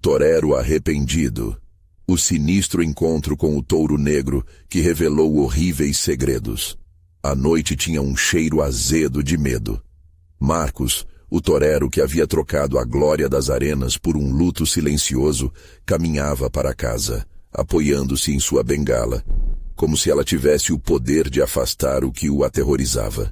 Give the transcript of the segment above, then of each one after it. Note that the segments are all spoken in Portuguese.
torero arrependido. O sinistro encontro com o touro negro que revelou horríveis segredos. A noite tinha um cheiro azedo de medo. Marcos, o torero que havia trocado a glória das arenas por um luto silencioso, caminhava para casa, apoiando-se em sua bengala, como se ela tivesse o poder de afastar o que o aterrorizava.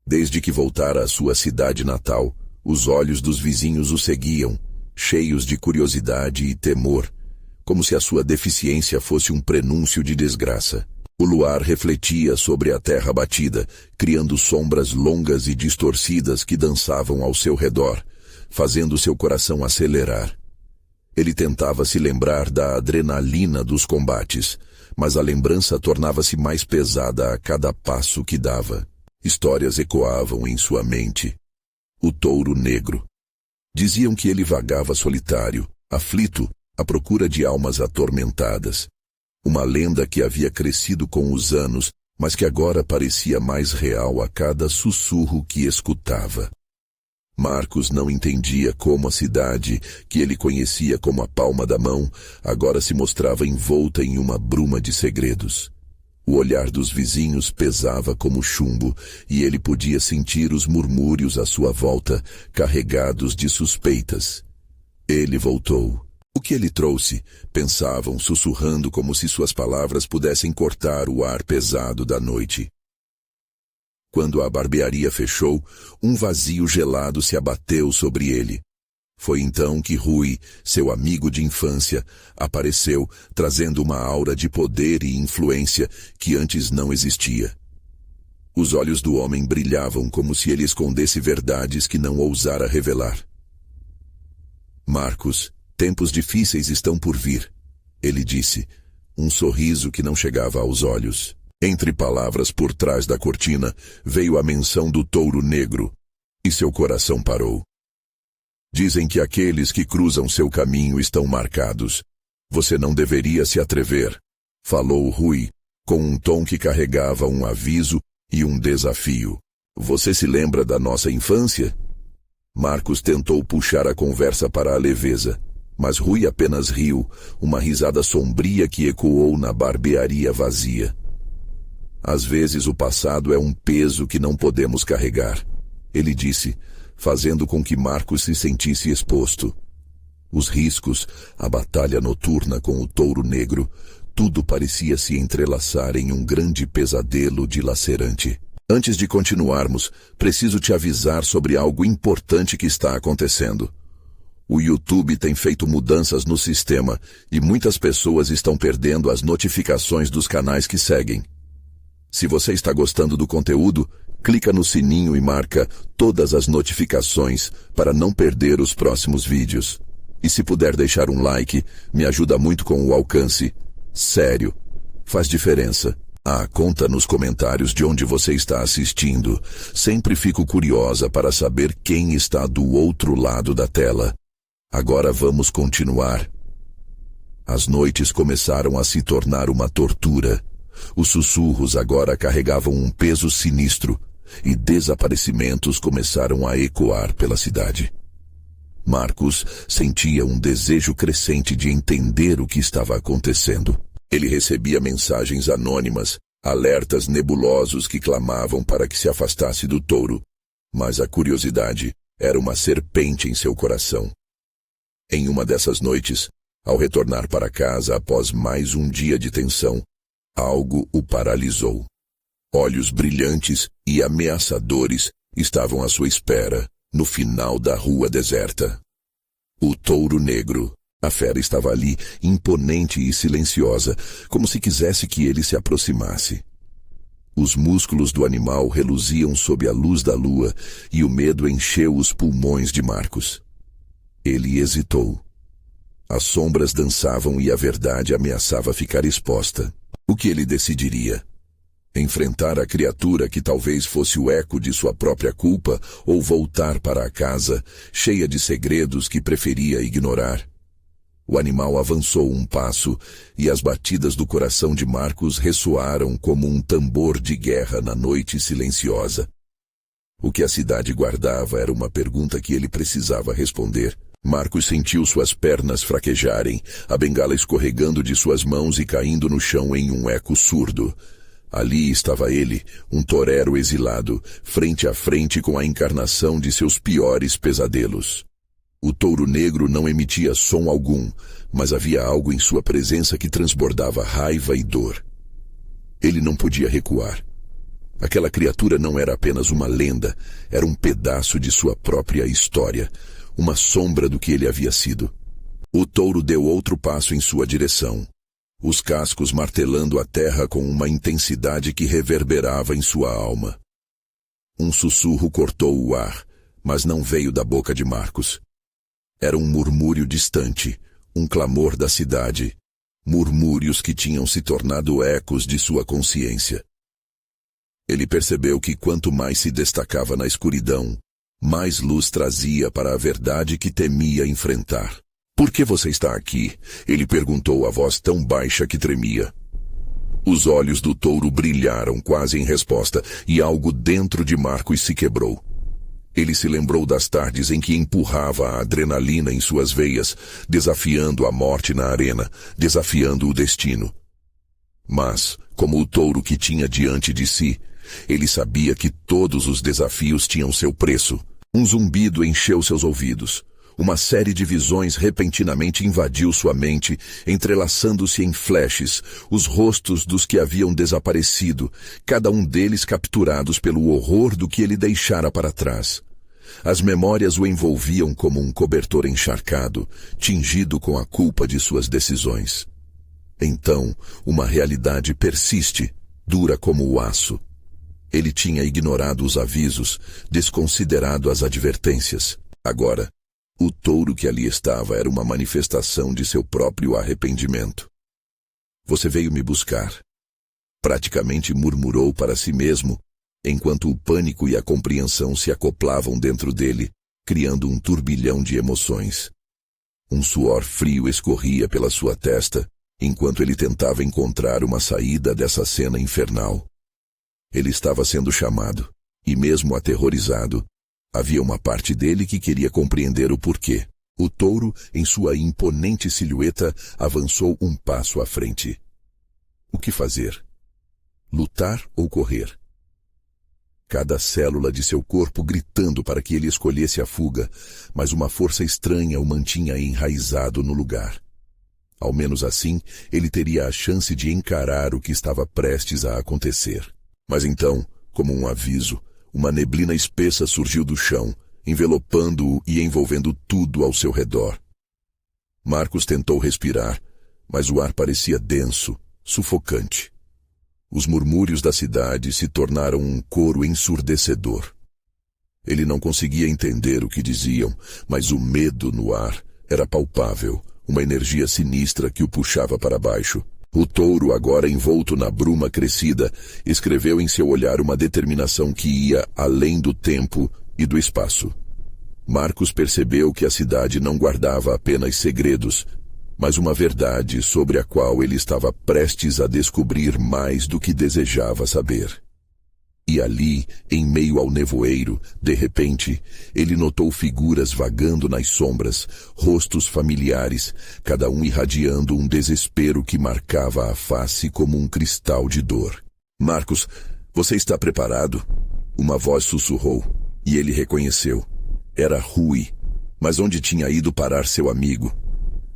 Desde que voltara à sua cidade natal, os olhos dos vizinhos o seguiam, cheios de curiosidade e temor, como se a sua deficiência fosse um prenúncio de desgraça. O luar refletia sobre a terra batida, criando sombras longas e distorcidas que dançavam ao seu redor, fazendo seu coração acelerar. Ele tentava se lembrar da adrenalina dos combates, mas a lembrança tornava-se mais pesada a cada passo que dava. Histórias ecoavam em sua mente. O touro negro. Diziam que ele vagava solitário, aflito, à procura de almas atormentadas. Uma lenda que havia crescido com os anos, mas que agora parecia mais real a cada sussurro que escutava. Marcos não entendia como a cidade, que ele conhecia como a palma da mão, agora se mostrava envolta em uma bruma de segredos. O olhar dos vizinhos pesava como chumbo, e ele podia sentir os murmúrios à sua volta, carregados de suspeitas. Ele voltou. O que ele trouxe? Pensavam, sussurrando como se suas palavras pudessem cortar o ar pesado da noite. Quando a barbearia fechou, um vazio gelado se abateu sobre ele. Foi então que Rui, seu amigo de infância, apareceu, trazendo uma aura de poder e influência que antes não existia. Os olhos do homem brilhavam como se ele escondesse verdades que não ousara revelar. Marcos, tempos difíceis estão por vir, ele disse, um sorriso que não chegava aos olhos. Entre palavras por trás da cortina, veio a menção do touro negro, e seu coração parou. Dizem que aqueles que cruzam seu caminho estão marcados. Você não deveria se atrever, falou Rui, com um tom que carregava um aviso e um desafio. Você se lembra da nossa infância? Marcos tentou puxar a conversa para a leveza, mas Rui apenas riu, uma risada sombria que ecoou na barbearia vazia. Às vezes o passado é um peso que não podemos carregar, ele disse, fazendo com que Marcos se sentisse exposto. Os riscos, a batalha noturna com o touro negro, tudo parecia se entrelaçar em um grande pesadelo dilacerante. Antes de continuarmos, preciso te avisar sobre algo importante que está acontecendo. O YouTube tem feito mudanças no sistema e muitas pessoas estão perdendo as notificações dos canais que seguem. Se você está gostando do conteúdo, clica no sininho e marca todas as notificações para não perder os próximos vídeos. E se puder deixar um like, me ajuda muito com o alcance. Sério, faz diferença. Conta nos comentários de onde você está assistindo. Sempre fico curiosa para saber quem está do outro lado da tela. Agora vamos continuar. As noites começaram a se tornar uma tortura. Os sussurros agora carregavam um peso sinistro e desaparecimentos começaram a ecoar pela cidade. Marcos sentia um desejo crescente de entender o que estava acontecendo. Ele recebia mensagens anônimas, alertas nebulosos que clamavam para que se afastasse do touro, mas a curiosidade era uma serpente em seu coração. Em uma dessas noites, ao retornar para casa após mais um dia de tensão, algo o paralisou. Olhos brilhantes e ameaçadores estavam à sua espera, no final da rua deserta. O touro negro. A fera estava ali, imponente e silenciosa, como se quisesse que ele se aproximasse. Os músculos do animal reluziam sob a luz da lua e o medo encheu os pulmões de Marcos. Ele hesitou. As sombras dançavam e a verdade ameaçava ficar exposta. O que ele decidiria? Enfrentar a criatura que talvez fosse o eco de sua própria culpa ou voltar para a casa, cheia de segredos que preferia ignorar? O animal avançou um passo e as batidas do coração de Marcos ressoaram como um tambor de guerra na noite silenciosa. O que a cidade guardava era uma pergunta que ele precisava responder. Marcos sentiu suas pernas fraquejarem, a bengala escorregando de suas mãos e caindo no chão em um eco surdo. Ali estava ele, um torero exilado, frente a frente com a encarnação de seus piores pesadelos. O touro negro não emitia som algum, mas havia algo em sua presença que transbordava raiva e dor. Ele não podia recuar. Aquela criatura não era apenas uma lenda, era um pedaço de sua própria história, uma sombra do que ele havia sido. O touro deu outro passo em sua direção, os cascos martelando a terra com uma intensidade que reverberava em sua alma. Um sussurro cortou o ar, mas não veio da boca de Marcos. Era um murmúrio distante, um clamor da cidade, murmúrios que tinham se tornado ecos de sua consciência. Ele percebeu que quanto mais se destacava na escuridão, mais luz trazia para a verdade que temia enfrentar. "Por que você está aqui?" ele perguntou a voz tão baixa que tremia. Os olhos do touro brilharam quase em resposta, e algo dentro de Marcos se quebrou. Ele se lembrou das tardes em que empurrava a adrenalina em suas veias, desafiando a morte na arena, desafiando o destino. Mas, como o touro que tinha diante de si, ele sabia que todos os desafios tinham seu preço. Um zumbido encheu seus ouvidos. Uma série de visões repentinamente invadiu sua mente, entrelaçando-se em flashes, os rostos dos que haviam desaparecido, cada um deles capturados pelo horror do que ele deixara para trás. As memórias o envolviam como um cobertor encharcado, tingido com a culpa de suas decisões. Então, uma realidade persiste, dura como o aço. Ele tinha ignorado os avisos, desconsiderado as advertências. Agora, o touro que ali estava era uma manifestação de seu próprio arrependimento. "Você veio me buscar", praticamente murmurou para si mesmo, enquanto o pânico e a compreensão se acoplavam dentro dele, criando um turbilhão de emoções. Um suor frio escorria pela sua testa, enquanto ele tentava encontrar uma saída dessa cena infernal. Ele estava sendo chamado, e mesmo aterrorizado, havia uma parte dele que queria compreender o porquê. O touro, em sua imponente silhueta, avançou um passo à frente. O que fazer? Lutar ou correr? Cada célula de seu corpo gritando para que ele escolhesse a fuga, mas uma força estranha o mantinha enraizado no lugar. Ao menos assim, ele teria a chance de encarar o que estava prestes a acontecer. Mas então, como um aviso, uma neblina espessa surgiu do chão, envelopando-o e envolvendo tudo ao seu redor. Marcos tentou respirar, mas o ar parecia denso, sufocante. Os murmúrios da cidade se tornaram um coro ensurdecedor. Ele não conseguia entender o que diziam, mas o medo no ar era palpável, uma energia sinistra que o puxava para baixo. O touro, agora envolto na bruma crescida, escreveu em seu olhar uma determinação que ia além do tempo e do espaço. Marcos percebeu que a cidade não guardava apenas segredos, mas uma verdade sobre a qual ele estava prestes a descobrir mais do que desejava saber. E ali, em meio ao nevoeiro, de repente, ele notou figuras vagando nas sombras, rostos familiares, cada um irradiando um desespero que marcava a face como um cristal de dor. "Marcos, você está preparado?" Uma voz sussurrou, e ele reconheceu. Era Rui, mas onde tinha ido parar seu amigo?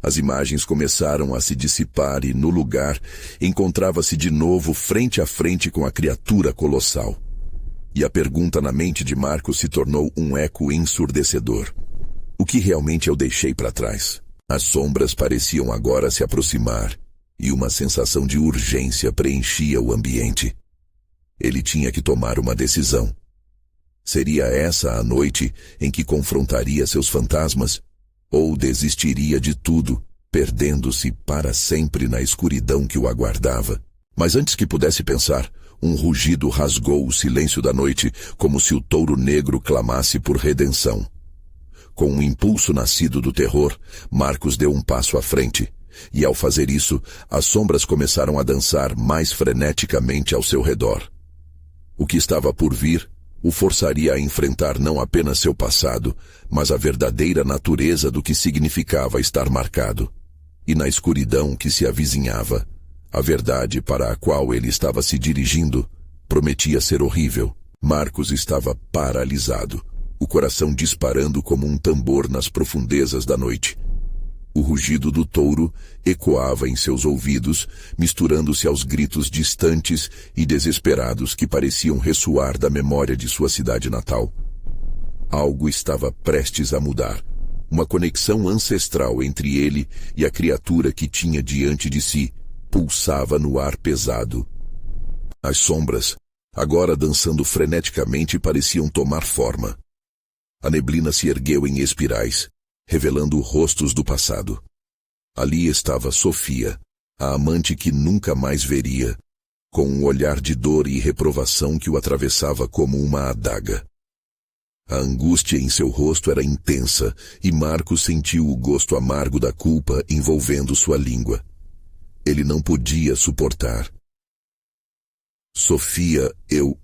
As imagens começaram a se dissipar e, no lugar, encontrava-se de novo frente a frente com a criatura colossal. E a pergunta na mente de Marcos se tornou um eco ensurdecedor. O que realmente eu deixei para trás? As sombras pareciam agora se aproximar, e uma sensação de urgência preenchia o ambiente. Ele tinha que tomar uma decisão. Seria essa a noite em que confrontaria seus fantasmas? Ou desistiria de tudo, perdendo-se para sempre na escuridão que o aguardava? Mas antes que pudesse pensar, um rugido rasgou o silêncio da noite, como se o touro negro clamasse por redenção. Com um impulso nascido do terror, Marcos deu um passo à frente, e ao fazer isso, as sombras começaram a dançar mais freneticamente ao seu redor. O que estava por vir o forçaria a enfrentar não apenas seu passado, mas a verdadeira natureza do que significava estar marcado. E na escuridão que se avizinhava, a verdade para a qual ele estava se dirigindo prometia ser horrível. Marcos estava paralisado, o coração disparando como um tambor nas profundezas da noite. O rugido do touro ecoava em seus ouvidos, misturando-se aos gritos distantes e desesperados que pareciam ressoar da memória de sua cidade natal. Algo estava prestes a mudar. Uma conexão ancestral entre ele e a criatura que tinha diante de si pulsava no ar pesado. As sombras, agora dançando freneticamente, pareciam tomar forma. A neblina se ergueu em espirais, revelando rostos do passado. Ali estava Sofia, a amante que nunca mais veria, com um olhar de dor e reprovação que o atravessava como uma adaga. A angústia em seu rosto era intensa e Marcos sentiu o gosto amargo da culpa envolvendo sua língua. Ele não podia suportar. Sofia, eu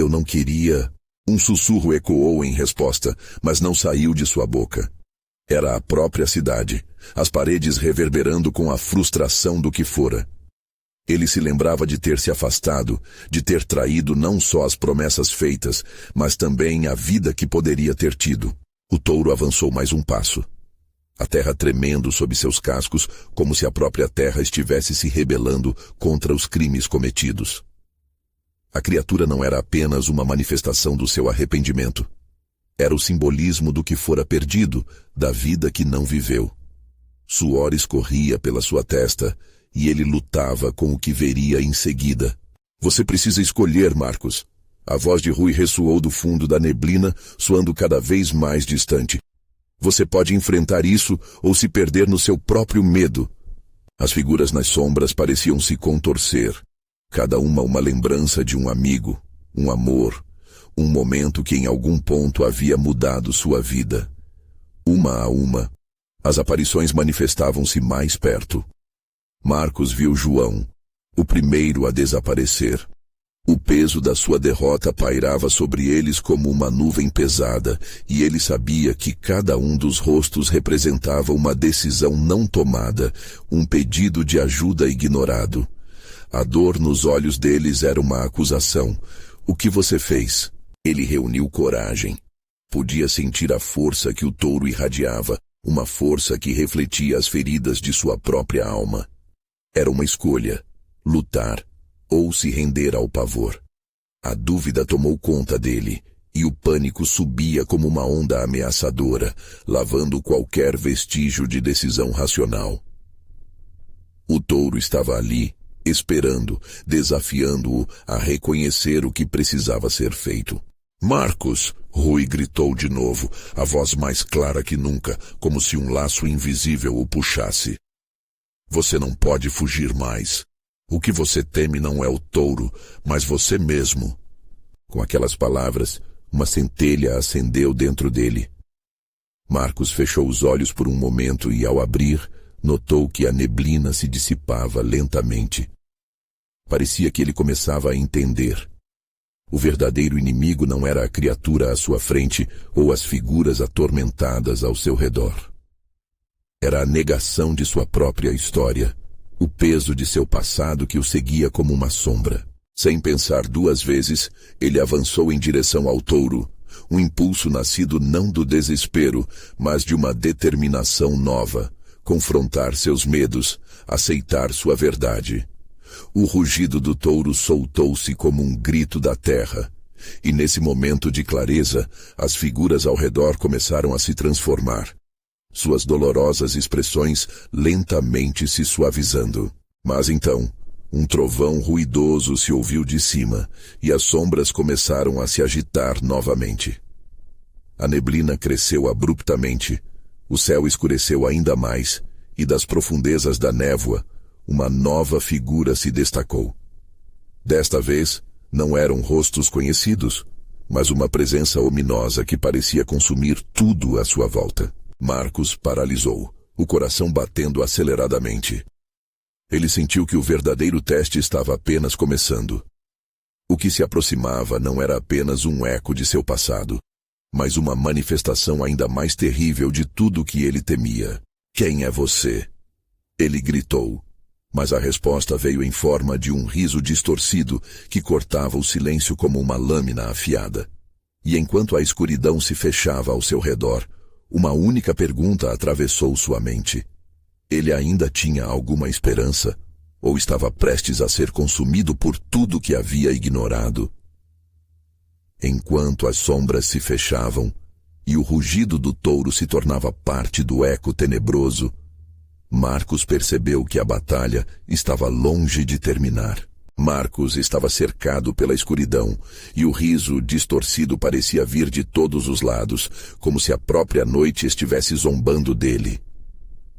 não queria... Um sussurro ecoou em resposta, mas não saiu de sua boca. Era a própria cidade, as paredes reverberando com a frustração do que fora. Ele se lembrava de ter se afastado, de ter traído não só as promessas feitas, mas também a vida que poderia ter tido. O touro avançou mais um passo. A terra tremendo sob seus cascos, como se a própria terra estivesse se rebelando contra os crimes cometidos. A criatura não era apenas uma manifestação do seu arrependimento. Era o simbolismo do que fora perdido, da vida que não viveu. Suor escorria pela sua testa, e ele lutava com o que veria em seguida. Você precisa escolher, Marcos. A voz de Rui ressoou do fundo da neblina, soando cada vez mais distante. Você pode enfrentar isso ou se perder no seu próprio medo. As figuras nas sombras pareciam se contorcer. Cada uma lembrança de um amigo, um amor, um momento que em algum ponto havia mudado sua vida. Uma a uma, as aparições manifestavam-se mais perto. Marcos viu João, o primeiro a desaparecer. O peso da sua derrota pairava sobre eles como uma nuvem pesada, e ele sabia que cada um dos rostos representava uma decisão não tomada, um pedido de ajuda ignorado. A dor nos olhos deles era uma acusação. O que você fez? Ele reuniu coragem. Podia sentir a força que o touro irradiava, uma força que refletia as feridas de sua própria alma. Era uma escolha, lutar ou se render ao pavor. A dúvida tomou conta dele, e o pânico subia como uma onda ameaçadora, lavando qualquer vestígio de decisão racional. O touro estava ali, esperando, desafiando-o a reconhecer o que precisava ser feito. Marcos! Rui gritou de novo, a voz mais clara que nunca, como se um laço invisível o puxasse. Você não pode fugir mais. O que você teme não é o touro, mas você mesmo. Com aquelas palavras, uma centelha acendeu dentro dele. Marcos fechou os olhos por um momento e, ao abrir, notou que a neblina se dissipava lentamente. Parecia que ele começava a entender. O verdadeiro inimigo não era a criatura à sua frente ou as figuras atormentadas ao seu redor. Era a negação de sua própria história, o peso de seu passado que o seguia como uma sombra. Sem pensar duas vezes, ele avançou em direção ao touro, um impulso nascido não do desespero, mas de uma determinação nova, confrontar seus medos, aceitar sua verdade. O rugido do touro soltou-se como um grito da terra, e nesse momento de clareza, as figuras ao redor começaram a se transformar, suas dolorosas expressões lentamente se suavizando. Mas então, um trovão ruidoso se ouviu de cima, e as sombras começaram a se agitar novamente. A neblina cresceu abruptamente, o céu escureceu ainda mais, e das profundezas da névoa, uma nova figura se destacou. Desta vez, não eram rostos conhecidos, mas uma presença ominosa que parecia consumir tudo à sua volta. Marcos paralisou, o coração batendo aceleradamente. Ele sentiu que o verdadeiro teste estava apenas começando. O que se aproximava não era apenas um eco de seu passado, mas uma manifestação ainda mais terrível de tudo o que ele temia. Quem é você? Ele gritou, mas a resposta veio em forma de um riso distorcido que cortava o silêncio como uma lâmina afiada. E enquanto a escuridão se fechava ao seu redor, uma única pergunta atravessou sua mente. Ele ainda tinha alguma esperança? Ou estava prestes a ser consumido por tudo que havia ignorado? Enquanto as sombras se fechavam e o rugido do touro se tornava parte do eco tenebroso, Marcos percebeu que a batalha estava longe de terminar. Marcos estava cercado pela escuridão e o riso distorcido parecia vir de todos os lados, como se a própria noite estivesse zombando dele.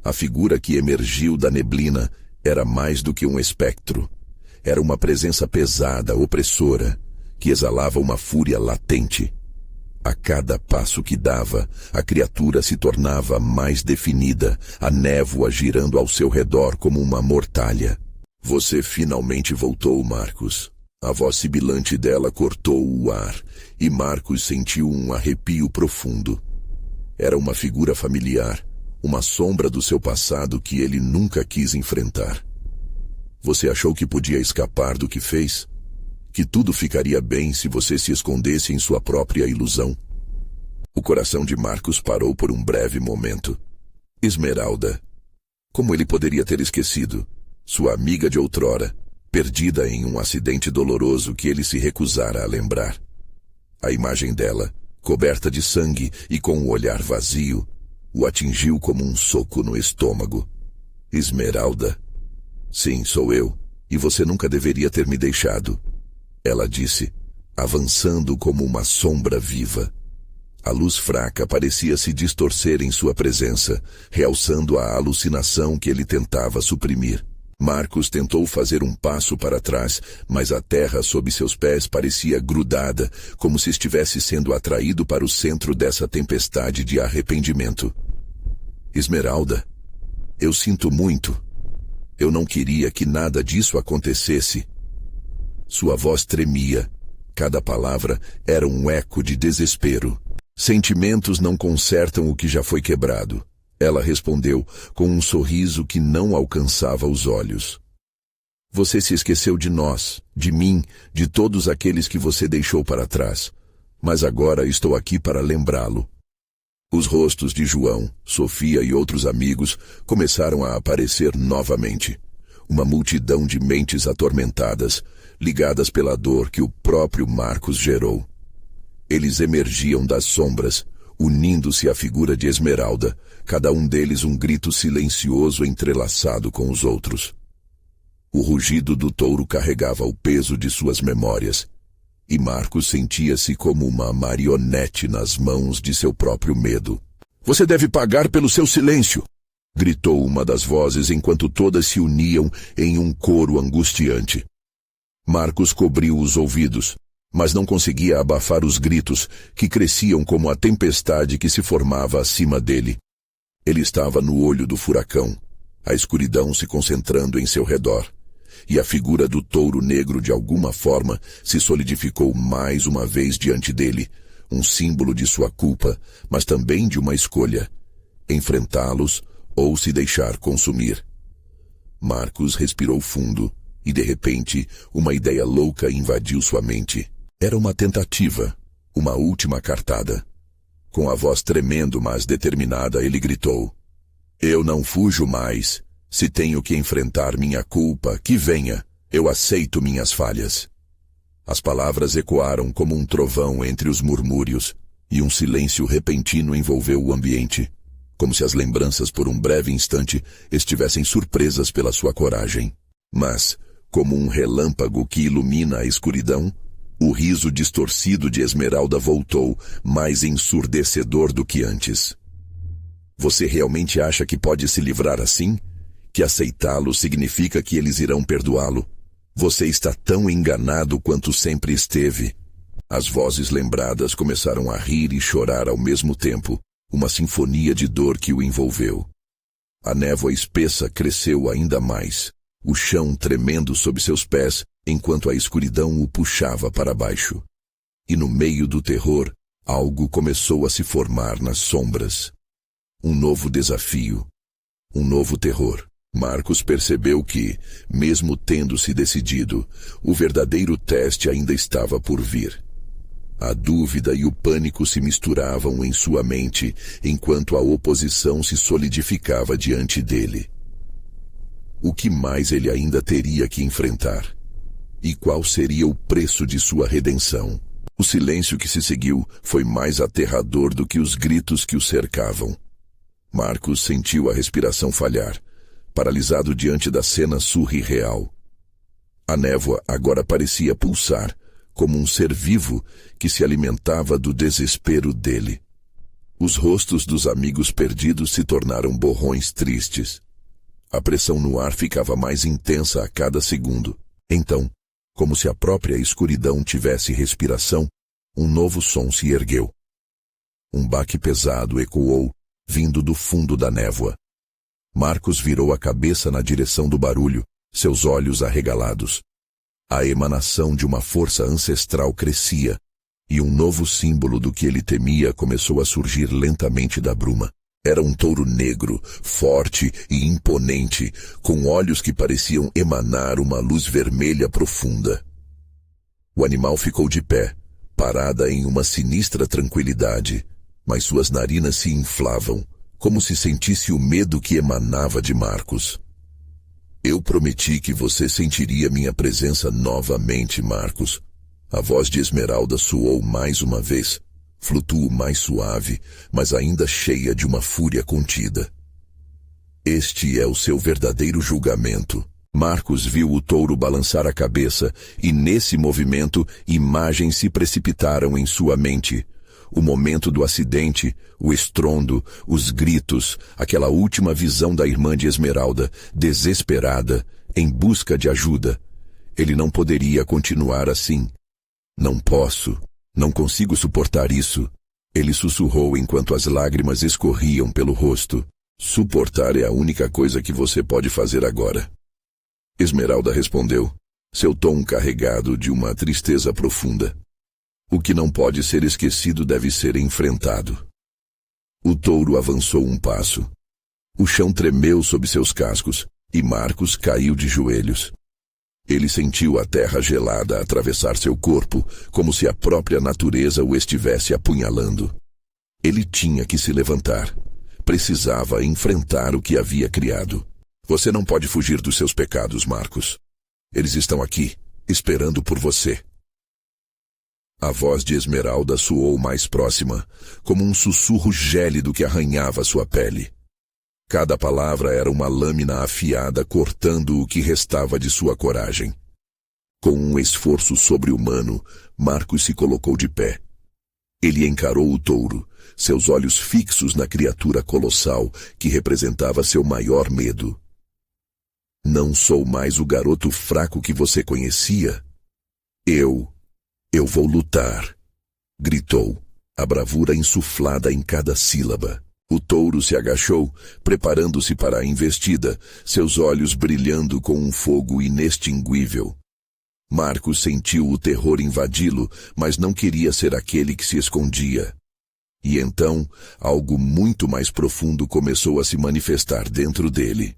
A figura que emergiu da neblina era mais do que um espectro. Era uma presença pesada, opressora, que exalava uma fúria latente. A cada passo que dava, a criatura se tornava mais definida, a névoa girando ao seu redor como uma mortalha. Você finalmente voltou, Marcos. A voz sibilante dela cortou o ar, e Marcos sentiu um arrepio profundo. Era uma figura familiar, uma sombra do seu passado que ele nunca quis enfrentar. Você achou que podia escapar do que fez? Que tudo ficaria bem se você se escondesse em sua própria ilusão? O coração de Marcos parou por um breve momento. Esmeralda. Como ele poderia ter esquecido? Sua amiga de outrora, perdida em um acidente doloroso que ele se recusara a lembrar. A imagem dela, coberta de sangue e com o olhar vazio, o atingiu como um soco no estômago. Esmeralda. Sim, sou eu, e você nunca deveria ter me deixado. Ela disse, avançando como uma sombra viva. A luz fraca parecia se distorcer em sua presença, realçando a alucinação que ele tentava suprimir. Marcos tentou fazer um passo para trás, mas a terra sob seus pés parecia grudada, como se estivesse sendo atraído para o centro dessa tempestade de arrependimento. Esmeralda, eu sinto muito. Eu não queria que nada disso acontecesse. Sua voz tremia. Cada palavra era um eco de desespero. Sentimentos não consertam o que já foi quebrado. Ela respondeu com um sorriso que não alcançava os olhos. Você se esqueceu de nós, de mim, de todos aqueles que você deixou para trás. Mas agora estou aqui para lembrá-lo. Os rostos de João, Sofia e outros amigos começaram a aparecer novamente. Uma multidão de mentes atormentadas, ligadas pela dor que o próprio Marcos gerou. Eles emergiam das sombras, unindo-se à figura de Esmeralda, cada um deles um grito silencioso entrelaçado com os outros. O rugido do touro carregava o peso de suas memórias, e Marcos sentia-se como uma marionete nas mãos de seu próprio medo. Você deve pagar pelo seu silêncio! Gritou uma das vozes enquanto todas se uniam em um coro angustiante. Marcos cobriu os ouvidos, mas não conseguia abafar os gritos que cresciam como a tempestade que se formava acima dele. Ele estava no olho do furacão, a escuridão se concentrando em seu redor, e a figura do touro negro de alguma forma se solidificou mais uma vez diante dele, um símbolo de sua culpa, mas também de uma escolha: enfrentá-los ou se deixar consumir. Marcos respirou fundo, e de repente, uma ideia louca invadiu sua mente. Era uma tentativa, uma última cartada. Com a voz tremendo, mas determinada, ele gritou: Eu não fujo mais. Se tenho que enfrentar minha culpa, que venha. Eu aceito minhas falhas. As palavras ecoaram como um trovão entre os murmúrios, e um silêncio repentino envolveu o ambiente, como se as lembranças por um breve instante estivessem surpresas pela sua coragem. Mas, como um relâmpago que ilumina a escuridão, o riso distorcido de Esmeralda voltou, mais ensurdecedor do que antes. Você realmente acha que pode se livrar assim? Que aceitá-lo significa que eles irão perdoá-lo? Você está tão enganado quanto sempre esteve. As vozes lembradas começaram a rir e chorar ao mesmo tempo, uma sinfonia de dor que o envolveu. A névoa espessa cresceu ainda mais, o chão tremendo sob seus pés, enquanto a escuridão o puxava para baixo. E no meio do terror, algo começou a se formar nas sombras. Um novo desafio. Um novo terror. Marcos percebeu que, mesmo tendo se decidido, o verdadeiro teste ainda estava por vir. A dúvida e o pânico se misturavam em sua mente, enquanto a oposição se solidificava diante dele. O que mais ele ainda teria que enfrentar? E qual seria o preço de sua redenção? O silêncio que se seguiu foi mais aterrador do que os gritos que o cercavam. Marcos sentiu a respiração falhar, paralisado diante da cena surreal. A névoa agora parecia pulsar, como um ser vivo que se alimentava do desespero dele. Os rostos dos amigos perdidos se tornaram borrões tristes. A pressão no ar ficava mais intensa a cada segundo. Então, como se a própria escuridão tivesse respiração, um novo som se ergueu. Um baque pesado ecoou, vindo do fundo da névoa. Marcos virou a cabeça na direção do barulho, seus olhos arregalados. A emanação de uma força ancestral crescia, e um novo símbolo do que ele temia começou a surgir lentamente da bruma. Era um touro negro, forte e imponente, com olhos que pareciam emanar uma luz vermelha profunda. O animal ficou de pé, parada em uma sinistra tranquilidade, mas suas narinas se inflavam, como se sentisse o medo que emanava de Marcos. Eu prometi que você sentiria minha presença novamente, Marcos. A voz de Esmeralda soou mais uma vez. Flutuou mais suave, mas ainda cheia de uma fúria contida. Este é o seu verdadeiro julgamento. Marcos viu o touro balançar a cabeça e, nesse movimento, imagens se precipitaram em sua mente. O momento do acidente, o estrondo, os gritos, aquela última visão da irmã de Esmeralda, desesperada, em busca de ajuda. Ele não poderia continuar assim. Não posso. Não consigo suportar isso. Ele sussurrou enquanto as lágrimas escorriam pelo rosto. Suportar é a única coisa que você pode fazer agora. Esmeralda respondeu, seu tom carregado de uma tristeza profunda. O que não pode ser esquecido deve ser enfrentado. O touro avançou um passo. O chão tremeu sob seus cascos e Marcos caiu de joelhos. Ele sentiu a terra gelada atravessar seu corpo, como se a própria natureza o estivesse apunhalando. Ele tinha que se levantar. Precisava enfrentar o que havia criado. Você não pode fugir dos seus pecados, Marcos. Eles estão aqui, esperando por você. A voz de Esmeralda soou mais próxima, como um sussurro gélido que arranhava sua pele. Cada palavra era uma lâmina afiada cortando o que restava de sua coragem. Com um esforço sobre-humano, Marcos se colocou de pé. Ele encarou o touro, seus olhos fixos na criatura colossal que representava seu maior medo. Não sou mais o garoto fraco que você conhecia. Eu vou lutar, gritou, a bravura insuflada em cada sílaba. O touro se agachou, preparando-se para a investida, seus olhos brilhando com um fogo inextinguível. Marcos sentiu o terror invadi-lo, mas não queria ser aquele que se escondia. E então, algo muito mais profundo começou a se manifestar dentro dele.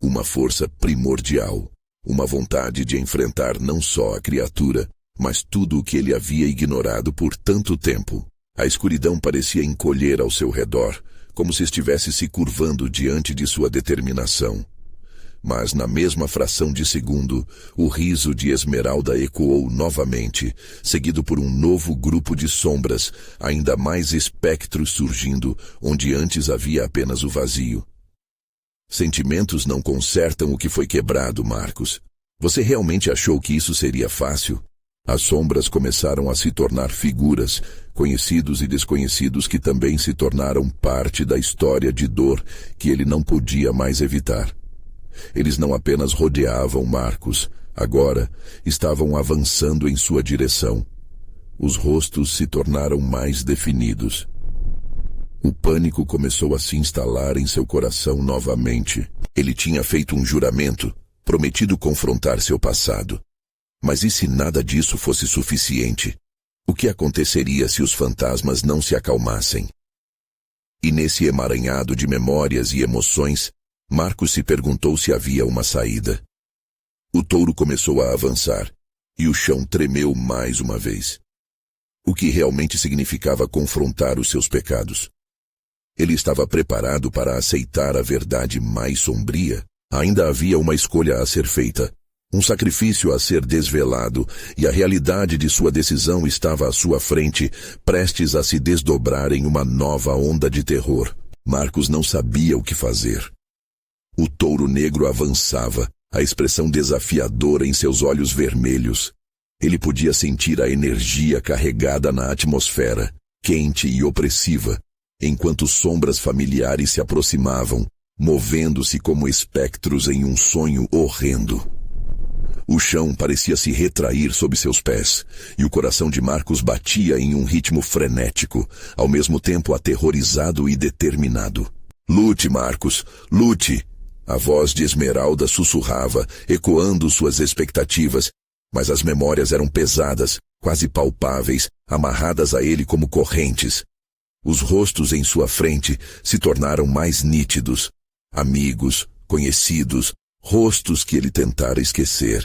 Uma força primordial, uma vontade de enfrentar não só a criatura, mas tudo o que ele havia ignorado por tanto tempo. A escuridão parecia encolher ao seu redor, como se estivesse se curvando diante de sua determinação. Mas na mesma fração de segundo, o riso de Esmeralda ecoou novamente, seguido por um novo grupo de sombras, ainda mais espectros surgindo, onde antes havia apenas o vazio. Sentimentos não consertam o que foi quebrado, Marcos. Você realmente achou que isso seria fácil? As sombras começaram a se tornar figuras, conhecidos e desconhecidos que também se tornaram parte da história de dor que ele não podia mais evitar. Eles não apenas rodeavam Marcos, agora estavam avançando em sua direção. Os rostos se tornaram mais definidos. O pânico começou a se instalar em seu coração novamente. Ele tinha feito um juramento, prometido confrontar seu passado. Mas e se nada disso fosse suficiente? O que aconteceria se os fantasmas não se acalmassem? E nesse emaranhado de memórias e emoções, Marcos se perguntou se havia uma saída. O touro começou a avançar, e o chão tremeu mais uma vez. O que realmente significava confrontar os seus pecados? Ele estava preparado para aceitar a verdade mais sombria? Ainda havia uma escolha a ser feita, um sacrifício a ser desvelado, e a realidade de sua decisão estava à sua frente, prestes a se desdobrar em uma nova onda de terror. Marcos não sabia o que fazer. O touro negro avançava, a expressão desafiadora em seus olhos vermelhos. Ele podia sentir a energia carregada na atmosfera, quente e opressiva, enquanto sombras familiares se aproximavam, movendo-se como espectros em um sonho horrendo. O chão parecia se retrair sob seus pés, e o coração de Marcos batia em um ritmo frenético, ao mesmo tempo aterrorizado e determinado. "Lute, Marcos, lute!" A voz de Esmeralda sussurrava, ecoando suas expectativas, mas as memórias eram pesadas, quase palpáveis, amarradas a ele como correntes. Os rostos em sua frente se tornaram mais nítidos. Amigos, conhecidos, rostos que ele tentara esquecer.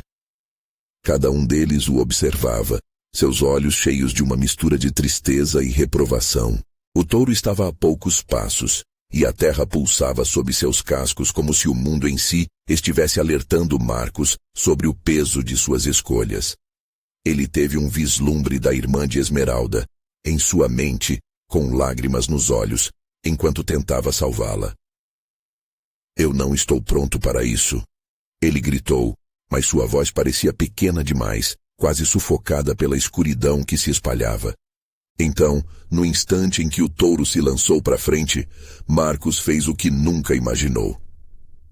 Cada um deles o observava, seus olhos cheios de uma mistura de tristeza e reprovação. O touro estava a poucos passos, e a terra pulsava sob seus cascos como se o mundo em si estivesse alertando Marcos sobre o peso de suas escolhas. Ele teve um vislumbre da irmã de Esmeralda, em sua mente, com lágrimas nos olhos, enquanto tentava salvá-la. "Eu não estou pronto para isso", ele gritou, mas sua voz parecia pequena demais, quase sufocada pela escuridão que se espalhava. Então, no instante em que o touro se lançou para frente, Marcos fez o que nunca imaginou.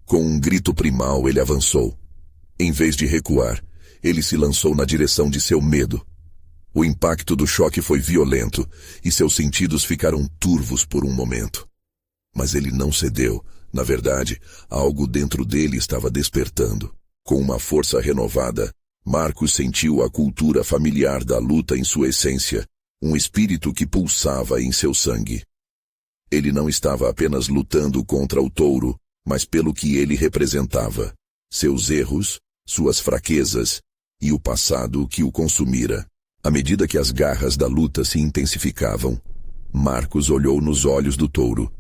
Com um grito primal, ele avançou. Em vez de recuar, ele se lançou na direção de seu medo. O impacto do choque foi violento, e seus sentidos ficaram turvos por um momento. Mas ele não cedeu. Na verdade, algo dentro dele estava despertando. Com uma força renovada, Marcos sentiu a cultura familiar da luta em sua essência, um espírito que pulsava em seu sangue. Ele não estava apenas lutando contra o touro, mas pelo que ele representava, seus erros, suas fraquezas e o passado que o consumira. À medida que as garras da luta se intensificavam, Marcos olhou nos olhos do touro.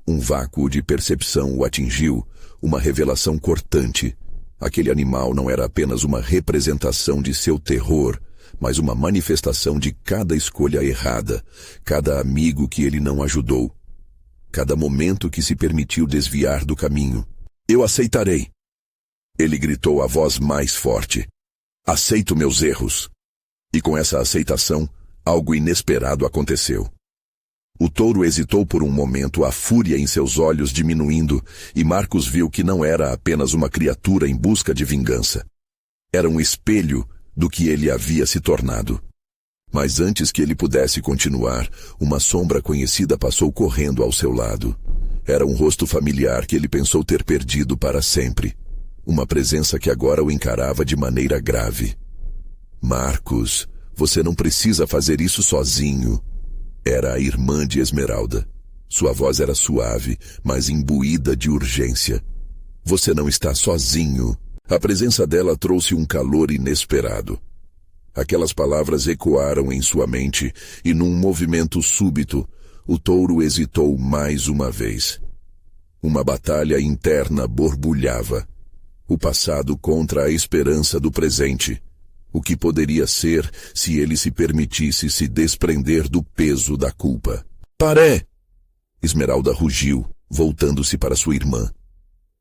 Um vácuo de percepção o atingiu, uma revelação cortante. Aquele animal não era apenas uma representação de seu terror, mas uma manifestação de cada escolha errada, cada amigo que ele não ajudou, cada momento que se permitiu desviar do caminho. "Eu aceitarei!" Ele gritou a voz mais forte. "Aceito meus erros!" E com essa aceitação, algo inesperado aconteceu. O touro hesitou por um momento, a fúria em seus olhos diminuindo, e Marcos viu que não era apenas uma criatura em busca de vingança. Era um espelho do que ele havia se tornado. Mas antes que ele pudesse continuar, uma sombra conhecida passou correndo ao seu lado. Era um rosto familiar que ele pensou ter perdido para sempre. Uma presença que agora o encarava de maneira grave. "Marcos, você não precisa fazer isso sozinho." Era a irmã de Esmeralda. Sua voz era suave, mas imbuída de urgência. "Você não está sozinho." A presença dela trouxe um calor inesperado. Aquelas palavras ecoaram em sua mente, e num movimento súbito, o touro hesitou mais uma vez. Uma batalha interna borbulhava. O passado contra a esperança do presente. O que poderia ser se ele se permitisse se desprender do peso da culpa. "Paré!" Esmeralda rugiu, voltando-se para sua irmã.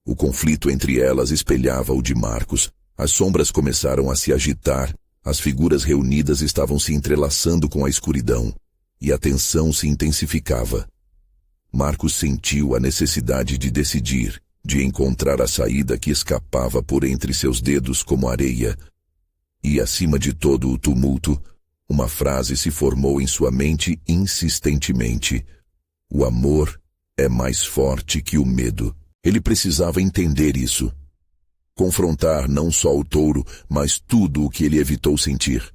O conflito entre elas espelhava o de Marcos. As sombras começaram a se agitar, as figuras reunidas estavam se entrelaçando com a escuridão, e a tensão se intensificava. Marcos sentiu a necessidade de decidir, de encontrar a saída que escapava por entre seus dedos como areia. E acima de todo o tumulto, uma frase se formou em sua mente insistentemente. "O amor é mais forte que o medo." Ele precisava entender isso. Confrontar não só o touro, mas tudo o que ele evitou sentir.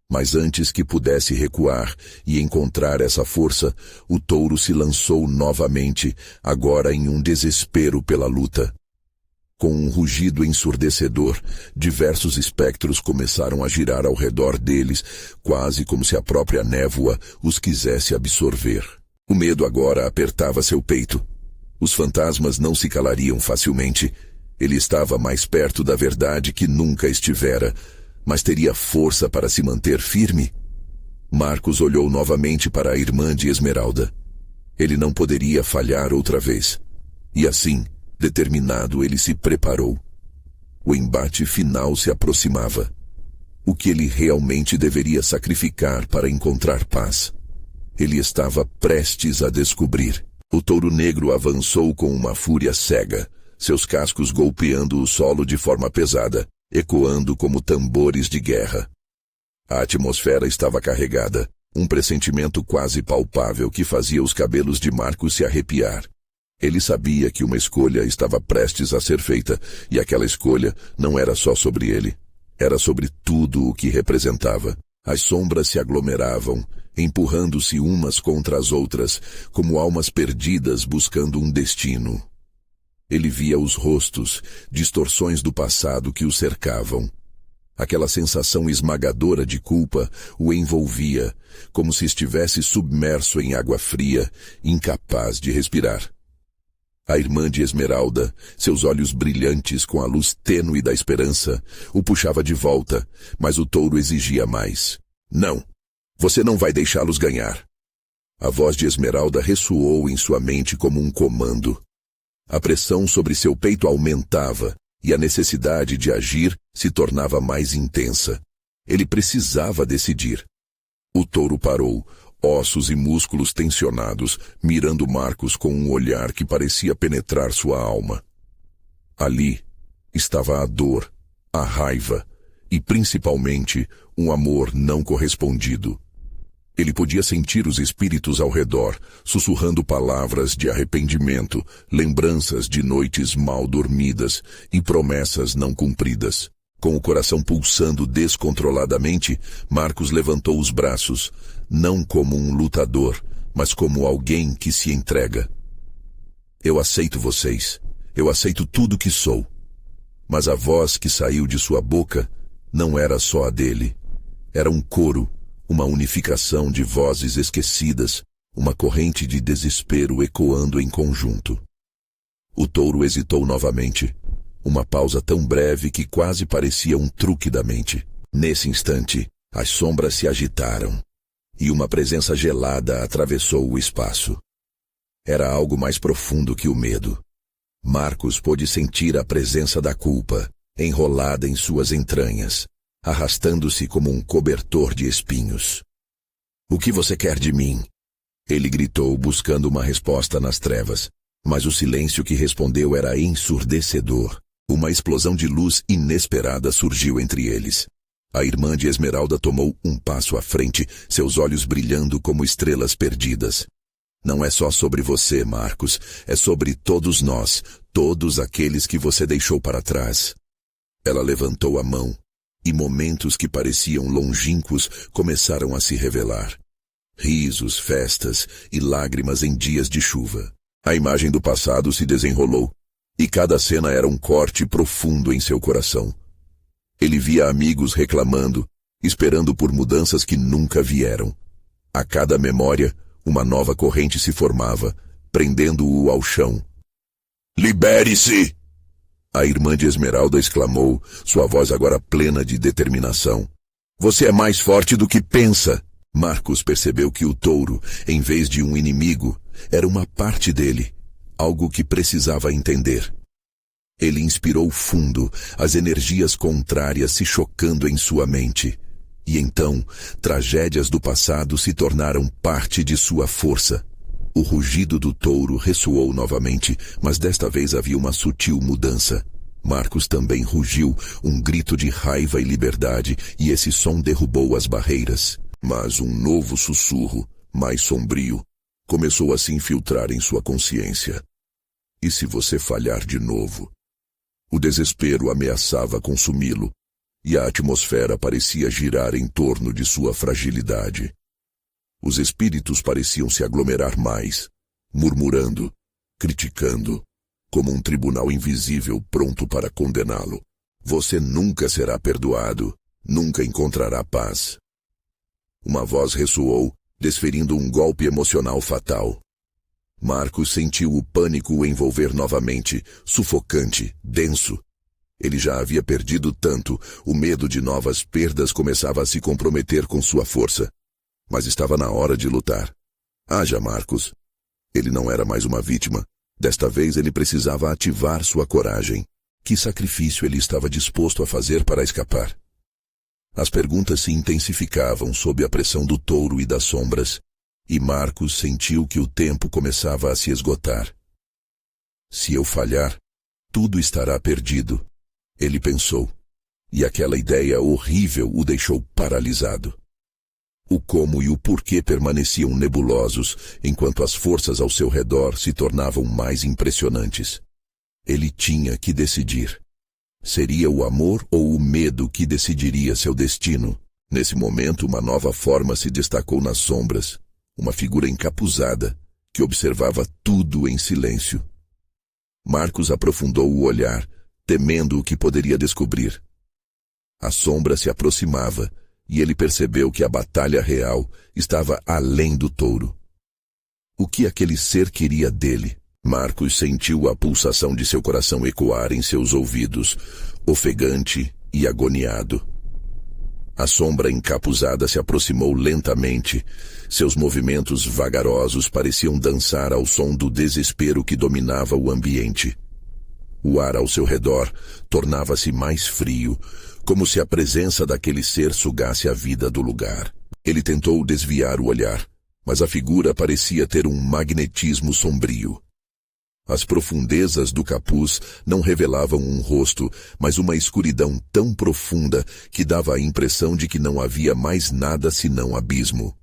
Mas antes que pudesse recuar e encontrar essa força, o touro se lançou novamente, agora em um desespero pela luta. Com um rugido ensurdecedor, diversos espectros começaram a girar ao redor deles, quase como se a própria névoa os quisesse absorver. O medo agora apertava seu peito. Os fantasmas não se calariam facilmente. Ele estava mais perto da verdade que nunca estivera, mas teria força para se manter firme? Marcos olhou novamente para a irmã de Esmeralda. Ele não poderia falhar outra vez. E assim, determinado, ele se preparou. O embate final se aproximava. O que ele realmente deveria sacrificar para encontrar paz? Ele estava prestes a descobrir. O touro negro avançou com uma fúria cega, seus cascos golpeando o solo de forma pesada, ecoando como tambores de guerra. A atmosfera estava carregada, um pressentimento quase palpável que fazia os cabelos de Marcos se arrepiar. Ele sabia que uma escolha estava prestes a ser feita, e aquela escolha não era só sobre ele. Era sobre tudo o que representava. As sombras se aglomeravam, empurrando-se umas contra as outras, como almas perdidas buscando um destino. Ele via os rostos, distorções do passado que o cercavam. Aquela sensação esmagadora de culpa o envolvia, como se estivesse submerso em água fria, incapaz de respirar. A irmã de Esmeralda, seus olhos brilhantes com a luz tênue da esperança, o puxava de volta, mas o touro exigia mais. Não, você não vai deixá-los ganhar. A voz de Esmeralda ressoou em sua mente como um comando. A pressão sobre seu peito aumentava, e a necessidade de agir se tornava mais intensa. Ele precisava decidir. O touro parou, ossos e músculos tensionados, mirando Marcos com um olhar que parecia penetrar sua alma. Ali estava a dor, a raiva e, principalmente, um amor não correspondido. Ele podia sentir os espíritos ao redor, sussurrando palavras de arrependimento, lembranças de noites mal dormidas e promessas não cumpridas. Com o coração pulsando descontroladamente, Marcos levantou os braços, não como um lutador, mas como alguém que se entrega. Eu aceito vocês. Eu aceito tudo que sou. Mas a voz que saiu de sua boca não era só a dele. Era um coro, uma unificação de vozes esquecidas, uma corrente de desespero ecoando em conjunto. O touro hesitou novamente. Uma pausa tão breve que quase parecia um truque da mente. Nesse instante, as sombras se agitaram, e uma presença gelada atravessou o espaço. Era algo mais profundo que o medo. Marcos pôde sentir a presença da culpa, enrolada em suas entranhas, arrastando-se como um cobertor de espinhos. O que você quer de mim? Ele gritou, buscando uma resposta nas trevas, mas o silêncio que respondeu era ensurdecedor. Uma explosão de luz inesperada surgiu entre eles. A irmã de Esmeralda tomou um passo à frente, seus olhos brilhando como estrelas perdidas. Não é só sobre você, Marcos, é sobre todos nós, todos aqueles que você deixou para trás. Ela levantou a mão, e momentos que pareciam longínquos começaram a se revelar. Risos, festas e lágrimas em dias de chuva. A imagem do passado se desenrolou, e cada cena era um corte profundo em seu coração. Ele via amigos reclamando, esperando por mudanças que nunca vieram. A cada memória, uma nova corrente se formava, prendendo-o ao chão. Libere-se! A irmã de Esmeralda exclamou, sua voz agora plena de determinação. Você é mais forte do que pensa. Marcos percebeu que o touro, em vez de um inimigo, era uma parte dele, algo que precisava entender. Ele inspirou fundo, as energias contrárias se chocando em sua mente. E então, tragédias do passado se tornaram parte de sua força. O rugido do touro ressoou novamente, mas desta vez havia uma sutil mudança. Marcos também rugiu, um grito de raiva e liberdade, e esse som derrubou as barreiras. Mas um novo sussurro, mais sombrio, começou a se infiltrar em sua consciência. E se você falhar de novo? O desespero ameaçava consumi-lo, e a atmosfera parecia girar em torno de sua fragilidade. Os espíritos pareciam se aglomerar mais, murmurando, criticando, como um tribunal invisível pronto para condená-lo. Você nunca será perdoado, nunca encontrará paz. Uma voz ressoou, desferindo um golpe emocional fatal. Marcos sentiu o pânico o envolver novamente, sufocante, denso. Ele já havia perdido tanto, o medo de novas perdas começava a se comprometer com sua força. Mas estava na hora de lutar. Haja, Marcos. Ele não era mais uma vítima. Desta vez ele precisava ativar sua coragem. Que sacrifício ele estava disposto a fazer para escapar? As perguntas se intensificavam sob a pressão do touro e das sombras, e Marcos sentiu que o tempo começava a se esgotar. Se eu falhar, tudo estará perdido, ele pensou, e aquela ideia horrível o deixou paralisado. O como e o porquê permaneciam nebulosos, enquanto as forças ao seu redor se tornavam mais impressionantes. Ele tinha que decidir. Seria o amor ou o medo que decidiria seu destino? Nesse momento, uma nova forma se destacou nas sombras. Uma figura encapuzada, que observava tudo em silêncio. Marcos aprofundou o olhar, temendo o que poderia descobrir. A sombra se aproximava, e ele percebeu que a batalha real estava além do touro. O que aquele ser queria dele? Marcos sentiu a pulsação de seu coração ecoar em seus ouvidos, ofegante e agoniado. A sombra encapuzada se aproximou lentamente. Seus movimentos vagarosos pareciam dançar ao som do desespero que dominava o ambiente. O ar ao seu redor tornava-se mais frio, como se a presença daquele ser sugasse a vida do lugar. Ele tentou desviar o olhar, mas a figura parecia ter um magnetismo sombrio. As profundezas do capuz não revelavam um rosto, mas uma escuridão tão profunda que dava a impressão de que não havia mais nada senão abismo.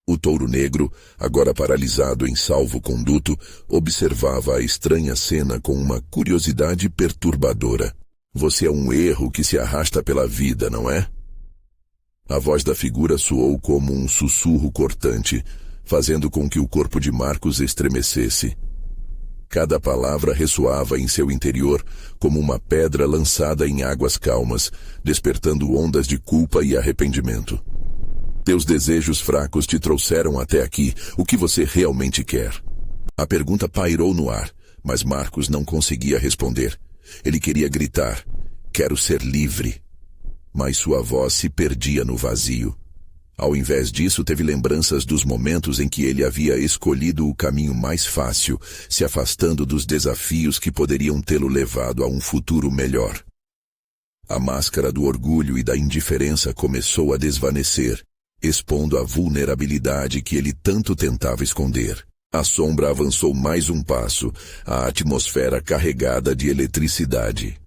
O touro negro, agora paralisado em salvo-conduto, observava a estranha cena com uma curiosidade perturbadora. Você é um erro que se arrasta pela vida, não é? A voz da figura soou como um sussurro cortante, fazendo com que o corpo de Marcos estremecesse. Cada palavra ressoava em seu interior como uma pedra lançada em águas calmas, despertando ondas de culpa e arrependimento. Teus desejos fracos te trouxeram até aqui. O que você realmente quer? A pergunta pairou no ar, mas Marcos não conseguia responder. Ele queria gritar, quero ser livre. Mas sua voz se perdia no vazio. Ao invés disso, teve lembranças dos momentos em que ele havia escolhido o caminho mais fácil, se afastando dos desafios que poderiam tê-lo levado a um futuro melhor. A máscara do orgulho e da indiferença começou a desvanecer, expondo a vulnerabilidade que ele tanto tentava esconder. A sombra avançou mais um passo, a atmosfera carregada de eletricidade.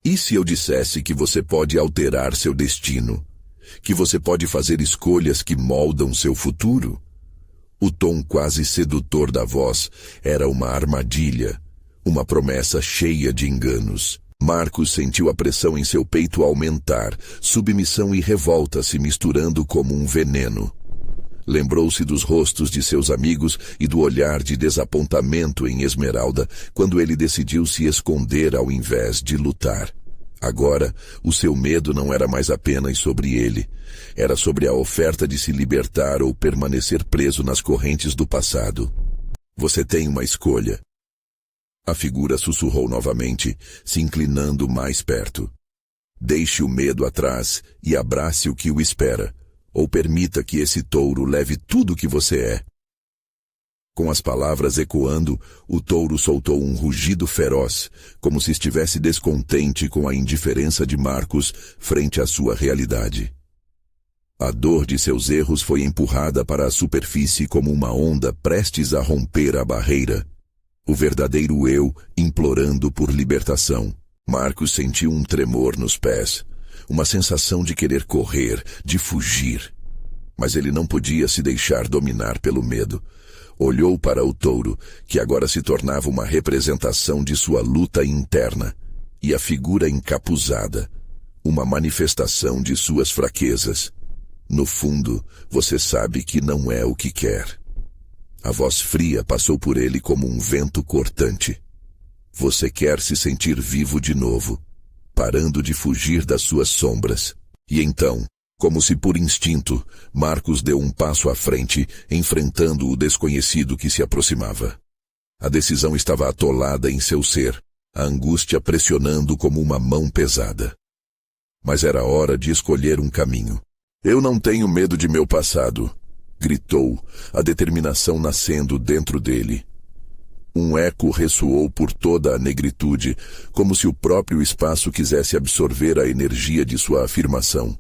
E se eu dissesse que você pode alterar seu destino? Que você pode fazer escolhas que moldam seu futuro? O tom quase sedutor da voz era uma armadilha, uma promessa cheia de enganos. Marcos sentiu a pressão em seu peito aumentar, submissão e revolta se misturando como um veneno. Lembrou-se dos rostos de seus amigos e do olhar de desapontamento em Esmeralda quando ele decidiu se esconder ao invés de lutar. Agora, o seu medo não era mais apenas sobre ele. Era sobre a oferta de se libertar ou permanecer preso nas correntes do passado. Você tem uma escolha. A figura sussurrou novamente, se inclinando mais perto. Deixe o medo atrás e abrace o que o espera, ou permita que esse touro leve tudo o que você é. Com as palavras ecoando, o touro soltou um rugido feroz, como se estivesse descontente com a indiferença de Marcos frente à sua realidade. A dor de seus erros foi empurrada para a superfície como uma onda prestes a romper a barreira. O verdadeiro eu implorando por libertação. Marcos sentiu um tremor nos pés, uma sensação de querer correr, de fugir. Mas ele não podia se deixar dominar pelo medo. Olhou para o touro, que agora se tornava uma representação de sua luta interna, e a figura encapuzada, uma manifestação de suas fraquezas. No fundo, você sabe que não é o que quer. A voz fria passou por ele como um vento cortante. Você quer se sentir vivo de novo, parando de fugir das suas sombras. E então, como se por instinto, Marcos deu um passo à frente, enfrentando o desconhecido que se aproximava. A decisão estava atolada em seu ser, a angústia pressionando como uma mão pesada. Mas era hora de escolher um caminho. Eu não tenho medo de meu passado, gritou, a determinação nascendo dentro dele. Um eco ressoou por toda a negritude, como se o próprio espaço quisesse absorver a energia de sua afirmação.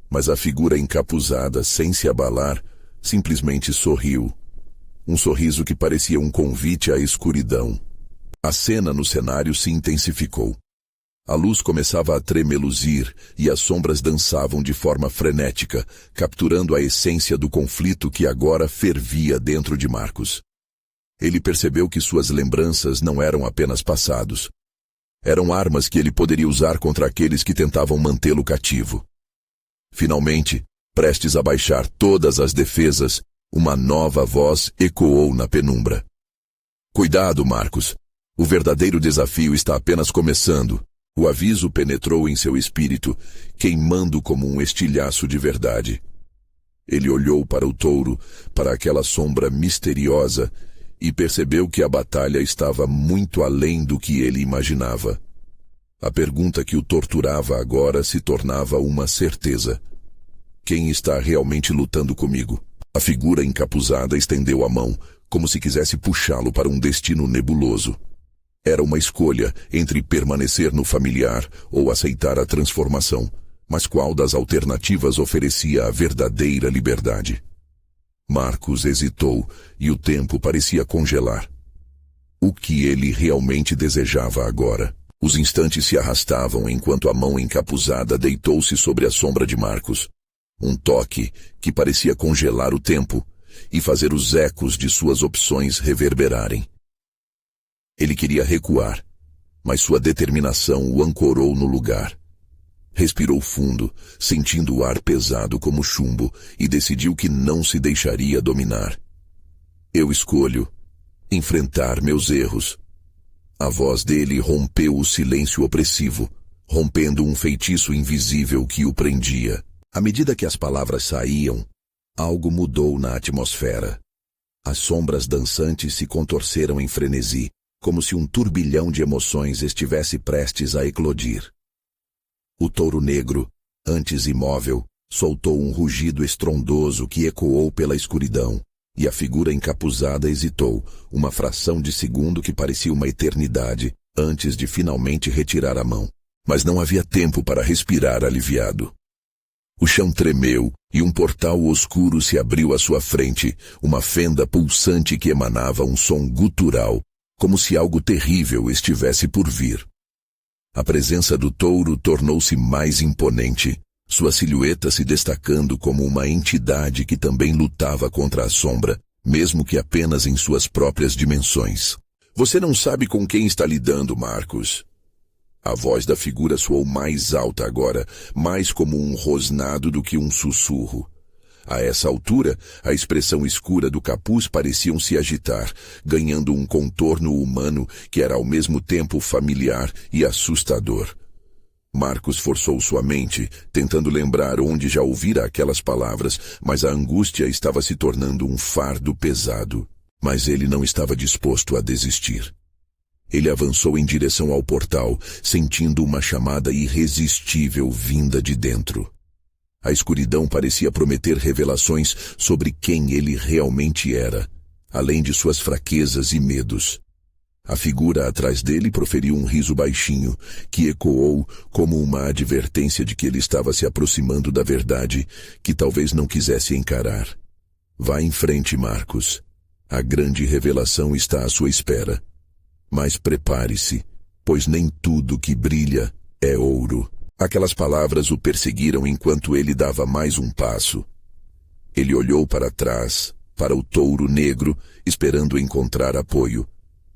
Mas a figura encapuzada, sem se abalar, simplesmente sorriu. Um sorriso que parecia um convite à escuridão. A cena no cenário se intensificou. A luz começava a tremeluzir e as sombras dançavam de forma frenética, capturando a essência do conflito que agora fervia dentro de Marcos. Ele percebeu que suas lembranças não eram apenas passados. Eram armas que ele poderia usar contra aqueles que tentavam mantê-lo cativo. Finalmente, prestes a baixar todas as defesas, uma nova voz ecoou na penumbra. Cuidado, Marcos. O verdadeiro desafio está apenas começando. O aviso penetrou em seu espírito, queimando como um estilhaço de verdade. Ele olhou para o touro, para aquela sombra misteriosa, e percebeu que a batalha estava muito além do que ele imaginava. A pergunta que o torturava agora se tornava uma certeza. Quem está realmente lutando comigo? A figura encapuzada estendeu a mão, como se quisesse puxá-lo para um destino nebuloso. Era uma escolha entre permanecer no familiar ou aceitar a transformação, mas qual das alternativas oferecia a verdadeira liberdade? Marcos hesitou e o tempo parecia congelar. O que ele realmente desejava agora? Os instantes se arrastavam enquanto a mão encapuzada deitou-se sobre a sombra de Marcos. Um toque que parecia congelar o tempo e fazer os ecos de suas opções reverberarem. Ele queria recuar, mas sua determinação o ancorou no lugar. Respirou fundo, sentindo o ar pesado como chumbo, e decidiu que não se deixaria dominar. Eu escolho enfrentar meus erros. A voz dele rompeu o silêncio opressivo, rompendo um feitiço invisível que o prendia. À medida que as palavras saíam, algo mudou na atmosfera. As sombras dançantes se contorceram em frenesi, como se um turbilhão de emoções estivesse prestes a eclodir. O touro negro, antes imóvel, soltou um rugido estrondoso que ecoou pela escuridão, e a figura encapuzada hesitou, uma fração de segundo que parecia uma eternidade, antes de finalmente retirar a mão. Mas não havia tempo para respirar aliviado. O chão tremeu e um portal escuro se abriu à sua frente, uma fenda pulsante que emanava um som gutural, como se algo terrível estivesse por vir. A presença do touro tornou-se mais imponente, sua silhueta se destacando como uma entidade que também lutava contra a sombra, mesmo que apenas em suas próprias dimensões. Você não sabe com quem está lidando, Marcos. A voz da figura soou mais alta agora, mais como um rosnado do que um sussurro. A essa altura, a expressão escura do capuz parecia se agitar, ganhando um contorno humano que era ao mesmo tempo familiar e assustador. Marcos forçou sua mente, tentando lembrar onde já ouvira aquelas palavras, mas a angústia estava se tornando um fardo pesado. Mas ele não estava disposto a desistir. Ele avançou em direção ao portal, sentindo uma chamada irresistível vinda de dentro. A escuridão parecia prometer revelações sobre quem ele realmente era, além de suas fraquezas e medos. A figura atrás dele proferiu um riso baixinho, que ecoou como uma advertência de que ele estava se aproximando da verdade que talvez não quisesse encarar. Vá em frente, Marcos. A grande revelação está à sua espera. Mas prepare-se, pois nem tudo que brilha é ouro. Aquelas palavras o perseguiram enquanto ele dava mais um passo. Ele olhou para trás, para o touro negro, esperando encontrar apoio.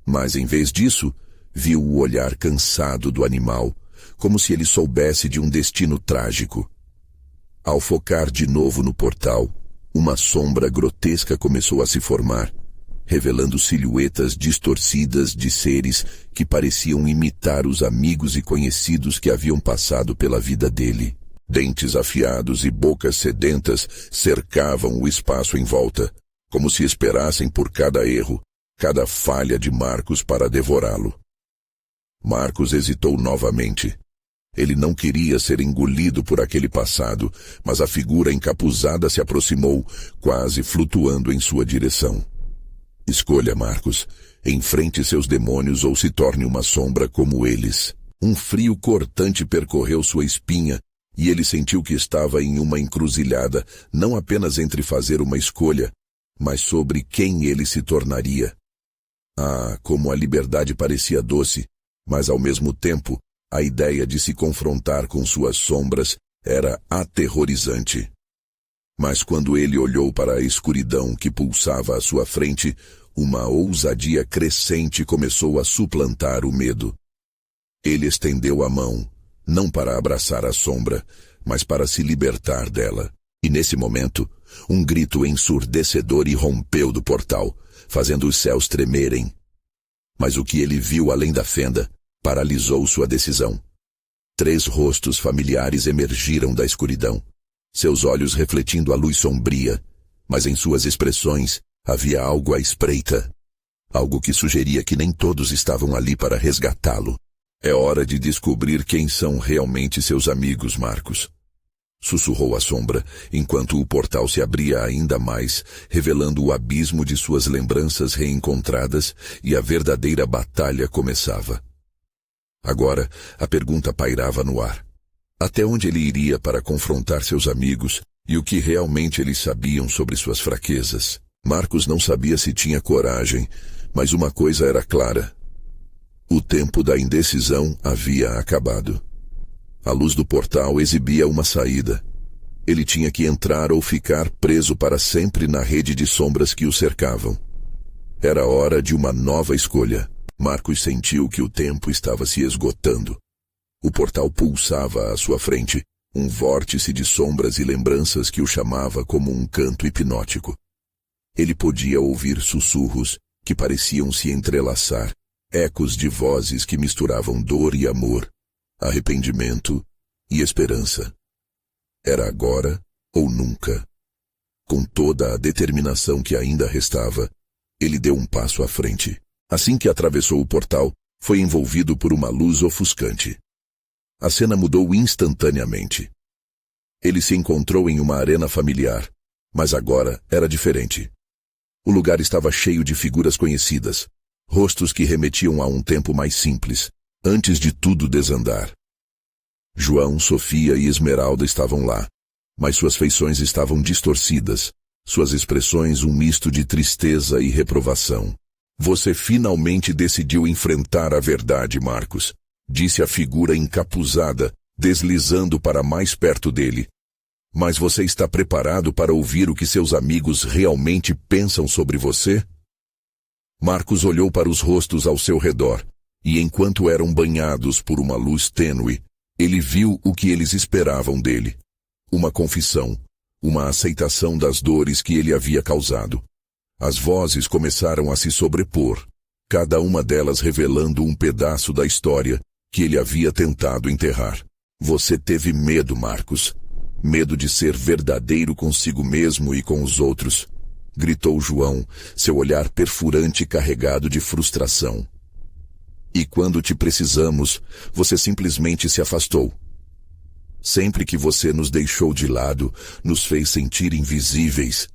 Mas, em vez disso, viu o olhar cansado do animal, como se ele soubesse de um destino trágico. Ao focar de novo no portal, uma sombra grotesca começou a se formar, revelando silhuetas distorcidas de seres que pareciam imitar os amigos e conhecidos que haviam passado pela vida dele. Dentes afiados e bocas sedentas cercavam o espaço em volta, como se esperassem por cada erro, cada falha de Marcos para devorá-lo. Marcos hesitou novamente. Ele não queria ser engolido por aquele passado, mas a figura encapuzada se aproximou, quase flutuando em sua direção. Escolha, Marcos. Enfrente seus demônios ou se torne uma sombra como eles. Um frio cortante percorreu sua espinha e ele sentiu que estava em uma encruzilhada, não apenas entre fazer uma escolha, mas sobre quem ele se tornaria. Ah, como a liberdade parecia doce, mas ao mesmo tempo, a ideia de se confrontar com suas sombras era aterrorizante. Mas quando ele olhou para a escuridão que pulsava à sua frente, uma ousadia crescente começou a suplantar o medo. Ele estendeu a mão, não para abraçar a sombra, mas para se libertar dela. E nesse momento, um grito ensurdecedor irrompeu do portal, fazendo os céus tremerem. Mas o que ele viu além da fenda paralisou sua decisão. 3 rostos familiares emergiram da escuridão, seus olhos refletindo a luz sombria, mas em suas expressões havia algo à espreita, algo que sugeria que nem todos estavam ali para resgatá-lo. É hora de descobrir quem são realmente seus amigos, Marcos. Sussurrou a sombra, enquanto o portal se abria ainda mais, revelando o abismo de suas lembranças reencontradas, e a verdadeira batalha começava. Agora, a pergunta pairava no ar. Até onde ele iria para confrontar seus amigos e o que realmente eles sabiam sobre suas fraquezas? Marcos não sabia se tinha coragem, mas uma coisa era clara. O tempo da indecisão havia acabado. A luz do portal exibia uma saída. Ele tinha que entrar ou ficar preso para sempre na rede de sombras que o cercavam. Era hora de uma nova escolha. Marcos sentiu que o tempo estava se esgotando. O portal pulsava à sua frente, um vórtice de sombras e lembranças que o chamava como um canto hipnótico. Ele podia ouvir sussurros que pareciam se entrelaçar, ecos de vozes que misturavam dor e amor, arrependimento e esperança. Era agora ou nunca. Com toda a determinação que ainda restava, ele deu um passo à frente. Assim que atravessou o portal, foi envolvido por uma luz ofuscante. A cena mudou instantaneamente. Ele se encontrou em uma arena familiar, mas agora era diferente. O lugar estava cheio de figuras conhecidas, rostos que remetiam a um tempo mais simples, antes de tudo desandar. João, Sofia e Esmeralda estavam lá, mas suas feições estavam distorcidas, suas expressões um misto de tristeza e reprovação. Você finalmente decidiu enfrentar a verdade, Marcos, disse a figura encapuzada, deslizando para mais perto dele. Mas você está preparado para ouvir o que seus amigos realmente pensam sobre você? Marcos olhou para os rostos ao seu redor, e enquanto eram banhados por uma luz tênue, ele viu o que eles esperavam dele. Uma confissão, uma aceitação das dores que ele havia causado. As vozes começaram a se sobrepor, cada uma delas revelando um pedaço da história que ele havia tentado enterrar. Você teve medo, Marcos. Medo de ser verdadeiro consigo mesmo e com os outros, gritou João, seu olhar perfurante carregado de frustração. E quando te precisamos, você simplesmente se afastou. Sempre que você nos deixou de lado, nos fez sentir invisíveis,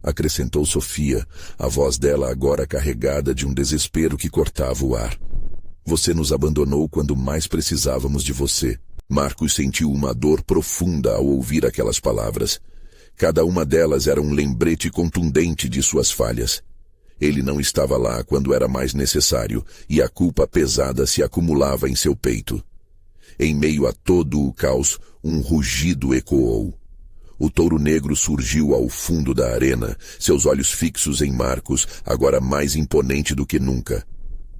acrescentou Sofia, a voz dela agora carregada de um desespero que cortava o ar. Você nos abandonou quando mais precisávamos de você. Marcos sentiu uma dor profunda ao ouvir aquelas palavras. Cada uma delas era um lembrete contundente de suas falhas. Ele não estava lá quando era mais necessário, e a culpa pesada se acumulava em seu peito. Em meio a todo o caos, um rugido ecoou. O touro negro surgiu ao fundo da arena, seus olhos fixos em Marcos, agora mais imponente do que nunca.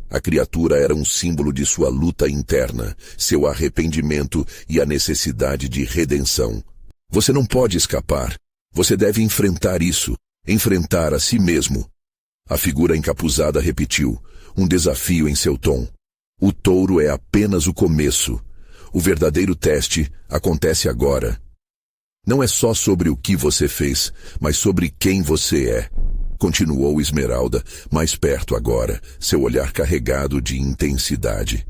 A criatura era um símbolo de sua luta interna, seu arrependimento e a necessidade de redenção. Você não pode escapar. Você deve enfrentar isso, enfrentar a si mesmo. A figura encapuzada repetiu, um desafio em seu tom. O touro é apenas o começo. O verdadeiro teste acontece agora. Não é só sobre o que você fez, mas sobre quem você é. Continuou Esmeralda, mais perto agora, seu olhar carregado de intensidade.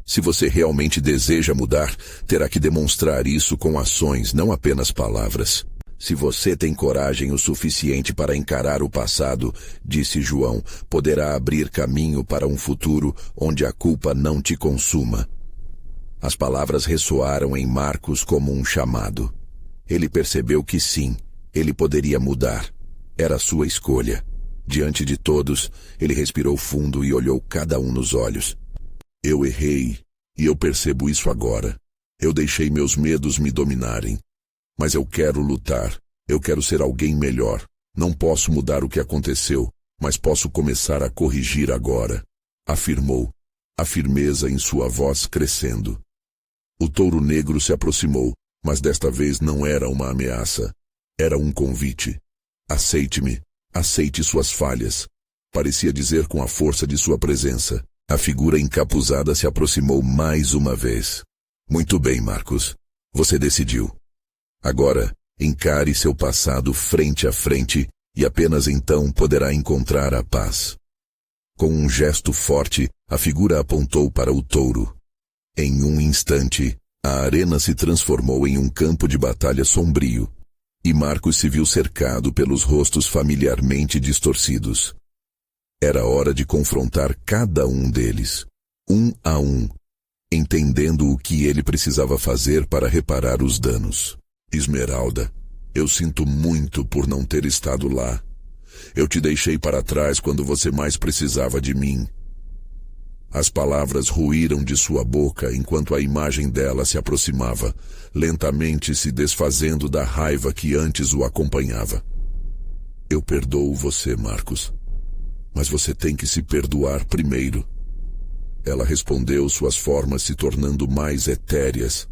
Se você realmente deseja mudar, terá que demonstrar isso com ações, não apenas palavras. Se você tem coragem o suficiente para encarar o passado, disse João, poderá abrir caminho para um futuro onde a culpa não te consuma. As palavras ressoaram em Marcos como um chamado. Ele percebeu que sim, ele poderia mudar. Era sua escolha. Diante de todos, ele respirou fundo e olhou cada um nos olhos. Eu errei, e eu percebo isso agora. Eu deixei meus medos me dominarem. Mas eu quero lutar. Eu quero ser alguém melhor. Não posso mudar o que aconteceu, mas posso começar a corrigir agora. Afirmou, a firmeza em sua voz crescendo. O touro negro se aproximou, mas desta vez não era uma ameaça. Era um convite. Aceite-me. Aceite suas falhas. Parecia dizer com a força de sua presença. A figura encapuzada se aproximou mais uma vez. Muito bem, Marcos. Você decidiu. Agora, encare seu passado frente a frente e apenas então poderá encontrar a paz. Com um gesto forte, a figura apontou para o touro. Em um instante, a arena se transformou em um campo de batalha sombrio, e Marcos se viu cercado pelos rostos familiarmente distorcidos. Era hora de confrontar cada um deles, um a um, entendendo o que ele precisava fazer para reparar os danos. Esmeralda, eu sinto muito por não ter estado lá. Eu te deixei para trás quando você mais precisava de mim. As palavras ruíram de sua boca enquanto a imagem dela se aproximava, lentamente se desfazendo da raiva que antes o acompanhava. Eu perdoo você, Marcos. Mas você tem que se perdoar primeiro. Ela respondeu, suas formas se tornando mais etéreas,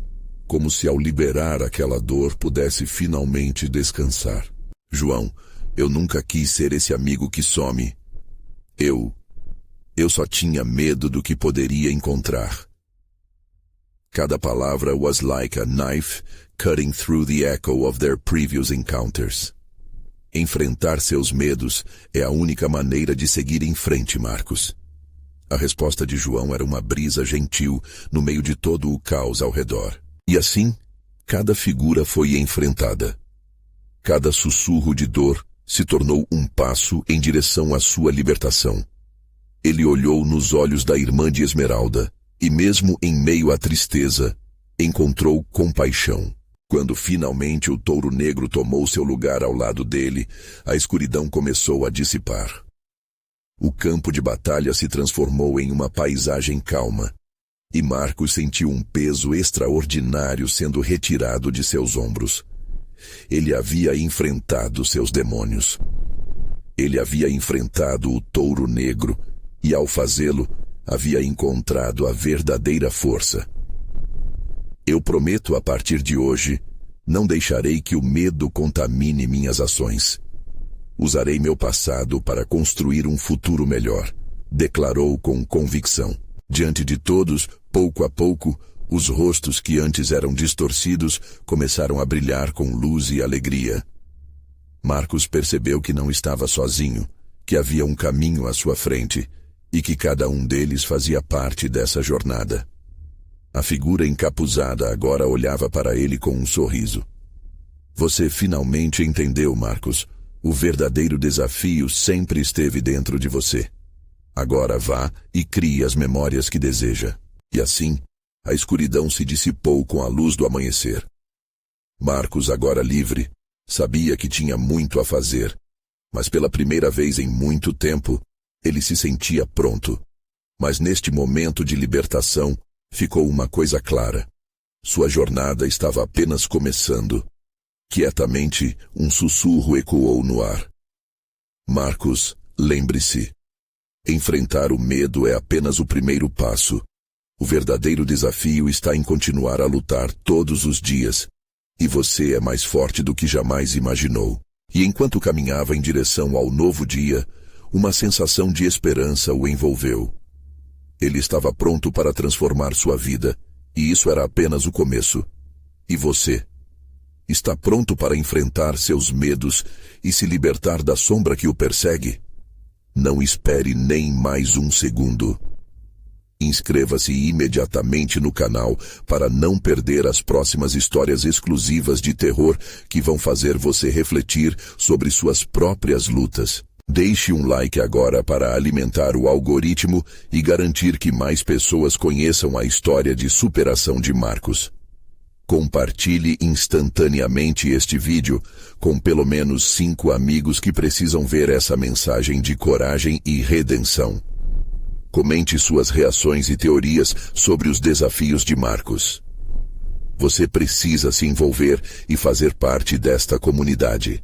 como se ao liberar aquela dor pudesse finalmente descansar. João, eu nunca quis ser esse amigo que some. Eu só tinha medo do que poderia encontrar. Cada palavra was like a knife cutting through the echo of their previous encounters. Enfrentar seus medos é a única maneira de seguir em frente, Marcos. A resposta de João era uma brisa gentil no meio de todo o caos ao redor. E assim, cada figura foi enfrentada. Cada sussurro de dor se tornou um passo em direção à sua libertação. Ele olhou nos olhos da irmã de Esmeralda, e mesmo em meio à tristeza, encontrou compaixão. Quando finalmente o touro negro tomou seu lugar ao lado dele, a escuridão começou a dissipar. O campo de batalha se transformou em uma paisagem calma, e Marcos sentiu um peso extraordinário sendo retirado de seus ombros. Ele havia enfrentado seus demônios. Ele havia enfrentado o touro negro, e ao fazê-lo, havia encontrado a verdadeira força. Eu prometo a partir de hoje, não deixarei que o medo contamine minhas ações. Usarei meu passado para construir um futuro melhor, declarou com convicção. Diante de todos, pouco a pouco, os rostos que antes eram distorcidos começaram a brilhar com luz e alegria. Marcos percebeu que não estava sozinho, que havia um caminho à sua frente, e que cada um deles fazia parte dessa jornada. A figura encapuzada agora olhava para ele com um sorriso. Você finalmente entendeu, Marcos. O verdadeiro desafio sempre esteve dentro de você. Agora vá e crie as memórias que deseja. E assim, a escuridão se dissipou com a luz do amanhecer. Marcos, agora livre, sabia que tinha muito a fazer, mas pela primeira vez em muito tempo, ele se sentia pronto. Mas neste momento de libertação, ficou uma coisa clara. Sua jornada estava apenas começando. Quietamente, um sussurro ecoou no ar. Marcos, lembre-se. Enfrentar o medo é apenas o primeiro passo. O verdadeiro desafio está em continuar a lutar todos os dias. E você é mais forte do que jamais imaginou. E enquanto caminhava em direção ao novo dia, uma sensação de esperança o envolveu. Ele estava pronto para transformar sua vida, e isso era apenas o começo. E você? Está pronto para enfrentar seus medos e se libertar da sombra que o persegue? Não espere nem mais um segundo. Inscreva-se imediatamente no canal para não perder as próximas histórias exclusivas de terror que vão fazer você refletir sobre suas próprias lutas. Deixe um like agora para alimentar o algoritmo e garantir que mais pessoas conheçam a história de superação de Marcos. Compartilhe instantaneamente este vídeo com pelo menos 5 amigos que precisam ver essa mensagem de coragem e redenção. Comente suas reações e teorias sobre os desafios de Marcos. Você precisa se envolver e fazer parte desta comunidade.